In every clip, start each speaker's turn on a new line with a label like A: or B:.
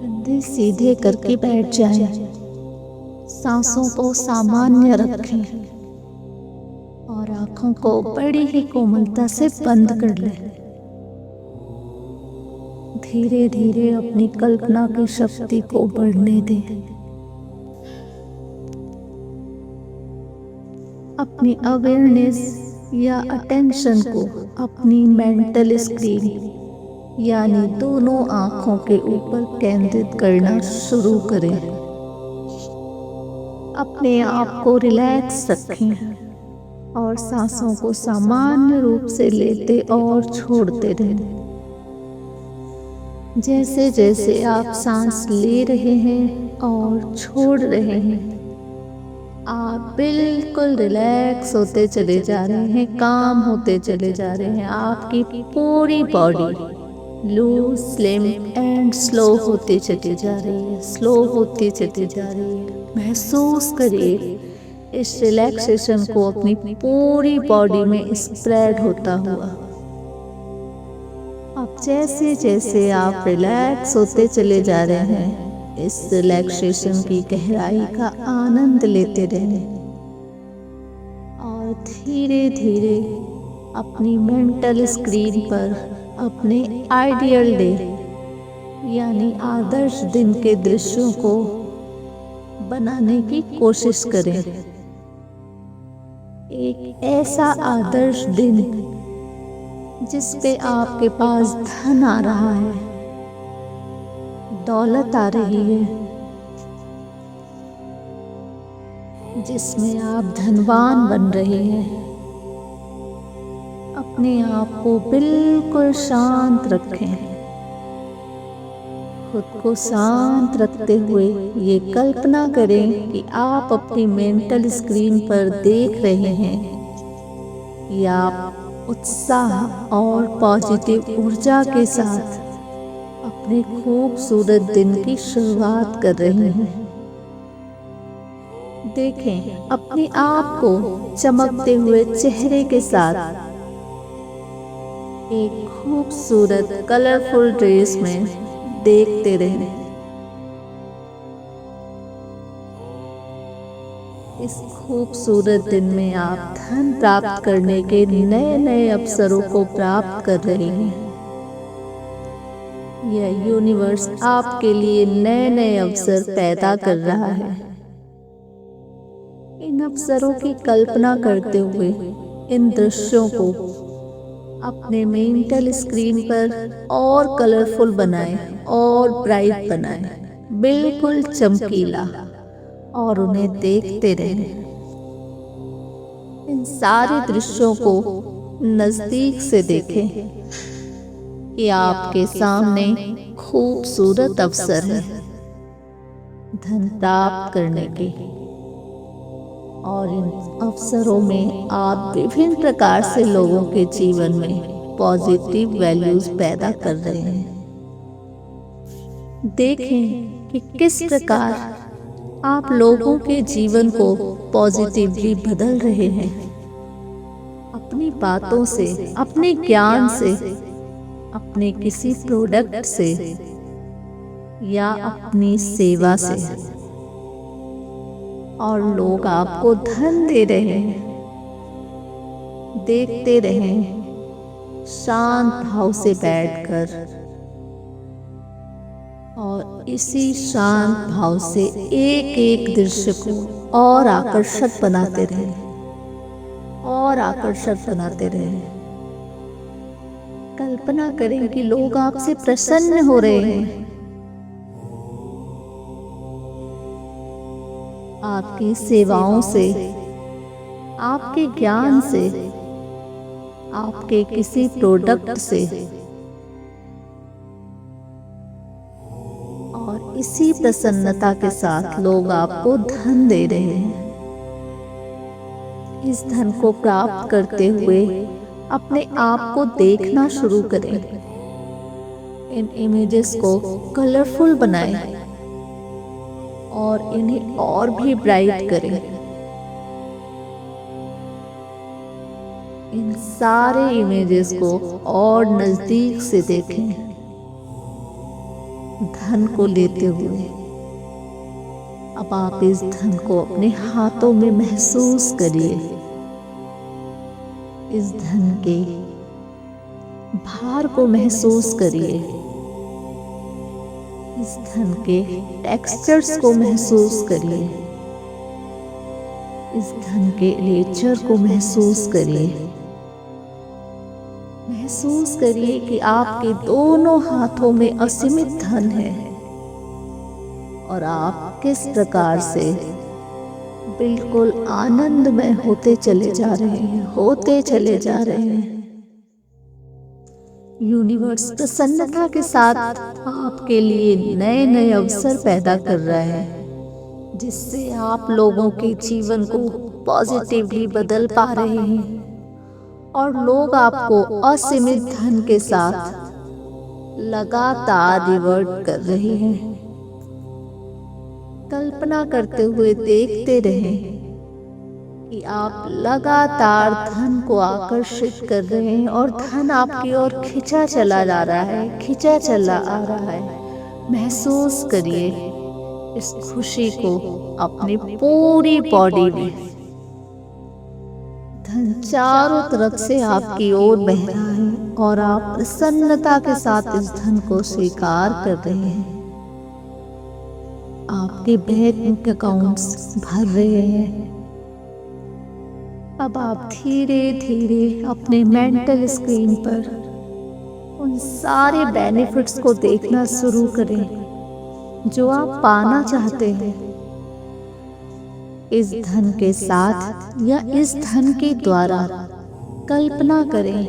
A: कंधे सीधे करके बैठ जाएं, सांसों को सामान्य रखें और आंखों को बड़ी ही कोमलता से बंद कर लें। धीरे धीरे अपनी कल्पना की शक्ति को बढ़ने दें। अपनी अवेयरनेस या अटेंशन को अपनी मेंटल स्क्रीन यानी दोनों आंखों के ऊपर केंद्रित करना शुरू करें। अपने आप को रिलैक्स रखें और सांसों को सामान्य रूप से लेते और छोड़ते रहें। जैसे जैसे आप सांस ले रहे हैं और छोड़ रहे हैं, आप बिल्कुल रिलैक्स होते चले जा रहे हैं, काम होते चले जा रहे हैं। आपकी पूरी body loose, slim and slow होती चली जा रही है, स्लो होती चली जा रही है। महसूस करिए इस रिलैक्सेशन को अपनी पूरी बॉडी में स्प्रेड होता हुआ। अब जैसे जैसे आप रिलैक्स होते चले जा रहे हैं, इस रिलैक्सेशन की गहराई का आनंद लेते रहें और धीरे धीरे अपनी मेंटल स्क्रीन पर अपने आइडियल डे यानी आदर्श दिन के दृश्यों को बनाने की कोशिश करें। एक ऐसा आदर्श दिन जिस पे आपके पास धन आ रहा है, दौलत आ रही है, जिसमें आप धनवान बन रहे हैं। अपने आप को बिल्कुल शांत रखें। खुद को शांत रखते हुए ये कल्पना करें कि आप अपनी मेंटल स्क्रीन पर देख रहे हैं कि आप उत्साह और पॉजिटिव ऊर्जा के साथ अपने खूबसूरत दिन की शुरुआत कर रहे हैं। देखें अपने आप को चमकते हुए चेहरे के साथ एक खूबसूरत कलरफुल ड्रेस में देखते रहें। इस खूबसूरत दिन में आप धन प्राप्त करने के नए नए अवसरों को प्राप्त कर रहे हैं। यह यूनिवर्स आपके लिए नए नए अवसर पैदा कर रहा है। इन अवसरों की कल्पना करते हुए इन दृश्यों को अपने मेंटल स्क्रीन पर और कलरफुल बनाएं और ब्राइट बनाएं, बिल्कुल चमकीला, और उन्हें देखते रहें। इन सारे दृश्यों को नजदीक से देखें कि आपके सामने खूबसूरत अवसर है धन प्राप्त करने के, और इन अवसरों में आप विभिन्न प्रकार से लोगों के जीवन में पॉजिटिव वैल्यूज पैदा कर रहे हैं। देखें कि किस प्रकार आप लोगों के जीवन को पॉजिटिवली बदल रहे हैं, अपनी बातों से, अपने ज्ञान से, अपने किसी प्रोडक्ट से या अपनी सेवा से, और लोग आपको धन दे रहे हैं। देखते रहें शांत भाव से बैठकर, और इसी शांत भाव से एक एक दृश्य को और आकर्षक बनाते रहें, और आकर्षक बनाते रहें। कल्पना करें कि लोग आपसे प्रसन्न हो रहे हैं, आपकी सेवाओं से, आपके ज्ञान से, आपके किसी प्रोडक्ट से, और इसी प्रसन्नता के साथ लोग आपको धन दे रहे हैं। इस धन को प्राप्त करते हुए अपने आप को देखना शुरू करें। इन इमेजेस को कलरफुल बनाएं और इन्हें और भी ब्राइट करें। इन सारे इमेजेस को और नजदीक से देखें। धन को लेते हुए अब आप इस धन को अपने हाथों में महसूस करिए। इस धन के भार को महसूस करिए। इस धन के टेक्सचर्स को महसूस करिए। इस धन के नेचर को महसूस करिए। महसूस करिए कि आपके दोनों हाथों में असीमित धन है और आप किस प्रकार से बिल्कुल आनंदमय होते चले जा रहे हैं, होते चले जा रहे हैं। यूनिवर्स प्रसन्नता के साथ आपके लिए नए नए अवसर पैदा कर रहा है, जिससे आप लोगों के जीवन को पॉजिटिवली बदल पा रहे हैं और लोग आपको असीमित धन के साथ लगातार रिवर्ट कर रहे हैं। कल्पना करते हुए देखते रहें कि आप लगातार धन को आकर्षित कर रहे हैं और धन आपकी ओर खिंचा चला जा रहा है, खिंचा चला आ रहा है। महसूस करिए इस खुशी को अपनी पूरी बॉडी में। धन चारों तरफ से आपकी ओर बह रहा है और आप प्रसन्नता के साथ इस धन को स्वीकार कर रहे हैं। आपके बैंक अकाउंट्स भर रहे हैं। अब आप धीरे धीरे अपने मेंटल स्क्रीन पर उन सारे बेनिफिट्स को देखना शुरू करें जो आप पाना चाहते हैं। इस धन के साथ या इस धन के द्वारा कल्पना करें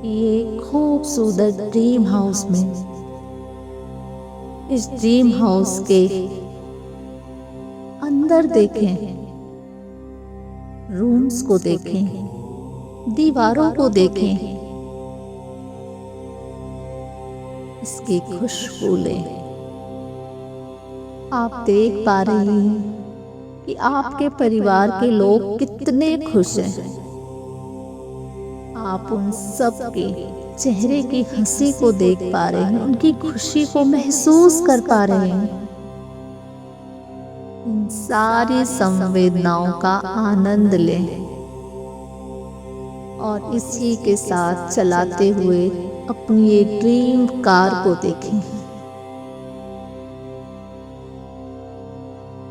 A: ये खूबसूरत ड्रीम हाउस में। इस ड्रीम हाउस के अंदर देखें, रूम्स को देखें, दीवारों को देखें, इसकी खुशबू लें। आप देख पा रहे हैं कि आपके परिवार के लोग कितने खुश हैं। आप उन सब के चेहरे की हंसी को देख पा रहे हैं, उनकी खुशी को महसूस कर पा रहे हैं। इन सारी संवेदनाओं का आनंद लें और इसी के साथ चलाते हुए अपनी ये ड्रीम कार को देखें।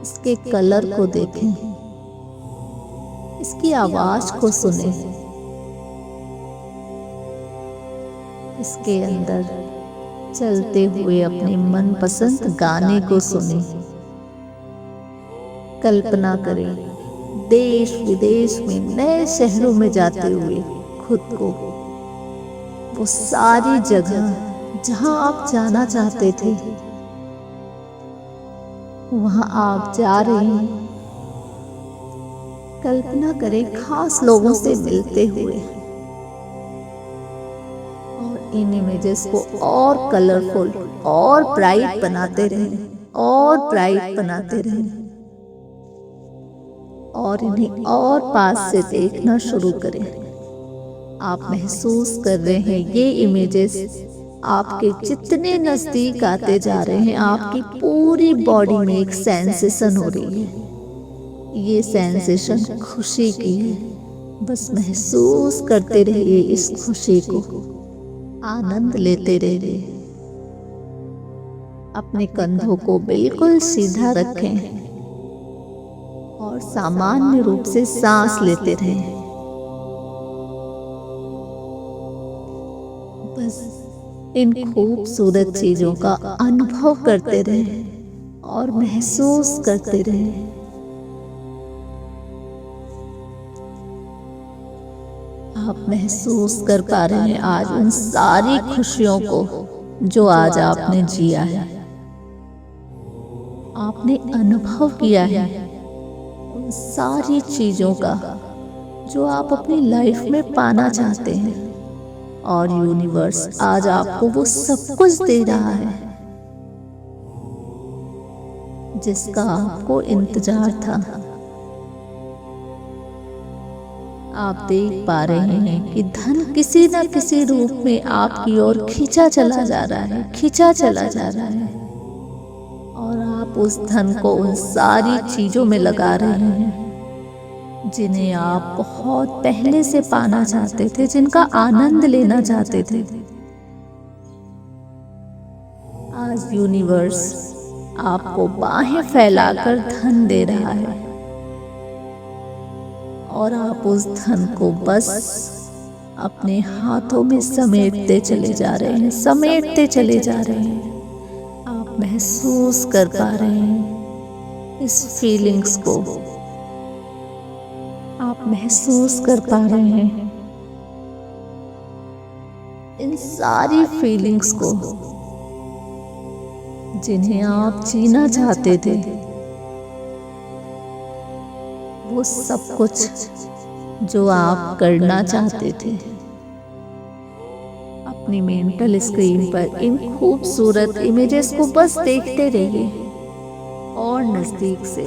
A: इसके कलर को देखें, इसकी आवाज को सुने, इसके अंदर चलते हुए अपने मनपसंद गाने को सुने। कल्पना करें देश विदेश में नए शहरों में जाते हुए खुद को, वो सारी जगह जहां आप जाना चाहते थे वहां आप जा रहे हैं। कल्पना करें खास लोगों से मिलते हुए और इन इमेजेस को और कलरफुल और ब्राइट बनाते रहें, और ब्राइट बनाते रहें और इन्हें और पास से देखना शुरू करें। आप महसूस कर रहे हैं ये इमेजेस आपके जितने नजदीक आते जा रहे हैं, आपकी पूरी बॉडी में एक सेंसेशन हो रही है। ये सेंसेशन खुशी की है। बस महसूस करते रहिए इस खुशी को, आनंद लेते रहिए। अपने कंधों को बिल्कुल सीधा रखें और सामान्य रूप से सांस लेते रहें। बस इन खूबसूरत चीजों का अनुभव करते रहें और महसूस करते रहें। आप महसूस कर पा रहे हैं आज उन सारी खुशियों को जो आज आपने जिया है, आपने अनुभव किया है उन सारी चीजों का जो आप अपनी लाइफ में पाना चाहते हैं। और यूनिवर्स आज आपको वो सब कुछ दे रहा है जिसका आपको इंतजार था। आप देख पा रहे हैं कि धन किसी न किसी रूप में आपकी ओर खींचा चला जा रहा है, खींचा चला जा रहा है, और आप उस धन को उन सारी चीजों में लगा रहे हैं जिन्हें आप बहुत पहले से पाना चाहते थे, जिनका आनंद लेना चाहते थे। आज यूनिवर्स आपको बाहें फैलाकर धन दे रहा है और आप उस धन को बस अपने हाथों में समेटते चले जा रहे हैं, समेटते चले जा रहे हैं। आप महसूस कर पा रहे हैं इस फीलिंग्स को, आप महसूस कर पा रहे हैं इन सारी फीलिंग्स को जिन्हें आप जीना चाहते थे। वो सब कुछ जो आप करना चाहते थे। अपनी मेंटल स्क्रीन पर इन खूबसूरत इमेजेस को बस देखते रहिए और नजदीक से,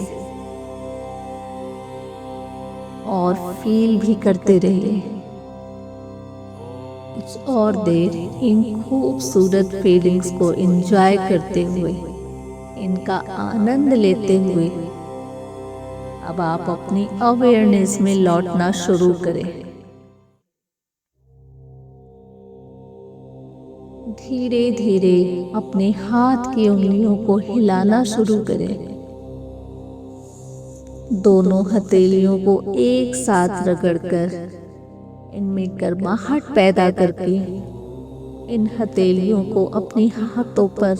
A: और फील भी करते रहिए। कुछ और देर इन खूबसूरत फीलिंग्स को एंजॉय करते हुए, इनका आनंद लेते हुए अब आप अपनी अवेयरनेस में लौटना शुरू करें। धीरे धीरे अपने हाथ की उंगलियों को हिलाना शुरू करें। दोनों हथेलियों को एक साथ रगड़कर इनमें गर्माहट पैदा करके इन हथेलियों को अपनी हाथों पर,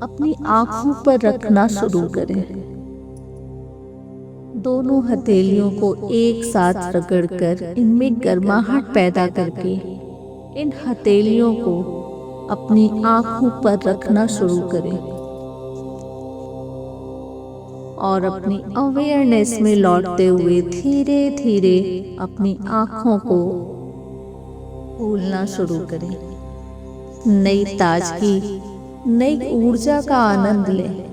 A: अपनी आंखों पर रखना शुरू करें। दोनों हथेलियों को एक साथ रगड़कर इनमें गर्माहट पैदा करके इन हथेलियों को अपनी आंखों पर रखना शुरू करें और अपनी अवेयरनेस में लौटते हुए धीरे धीरे अपनी आंखों को खोलना शुरू करें। नई ताजगी, नई ऊर्जा का आनंद लें।